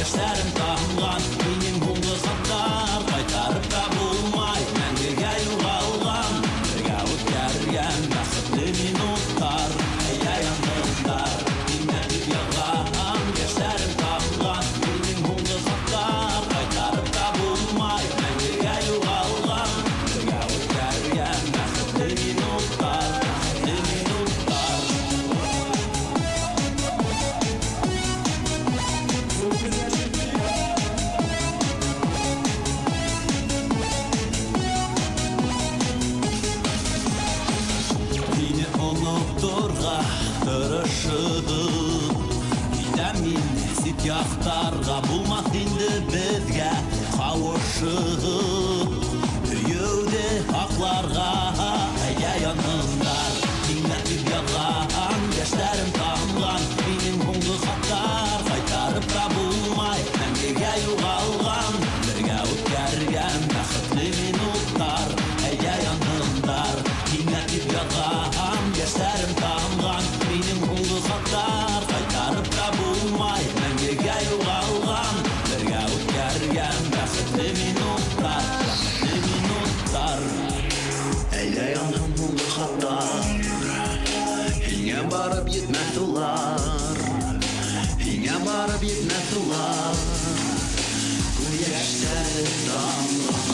яшьләрем тамган, минем һуңгы хатлар кайтарып та булмай, мәңгегә югалган, бергә үткәргән бәхетле минутлар, әйе янымдар, миңа дип яган, яшьләрем тамган, минем һуңгы хатлар кайтарып та булмай, мәңгегә югалган, бергә үткәргән бәхетле минутлар, бәхетле минутлар. Мине оныттырга тырышыгыз, китәм мин сит яктарга, булмас инде безгә кавышыгыз. Өйөүдә акларга, әйе янымдар, миңа дип яган, яшьләрем тамган, минем һуңгы хатлар кайтарып та булмай, мәңгегә югалган, бергә үткәргән бәхетле минутлар, әйе янымдар, миңа дип яган, яшьләрем тамган, минем һуңгы хатлар кайтарып та булмай, мәңгегә югалган, бергә үткәргән бәхетле минутлар, бәхетле минутлар. Әйе яным һуңгы хатлар, һиңә барып етмәс улар, һиңә барып етмәс улар, күз яшьләре тамган.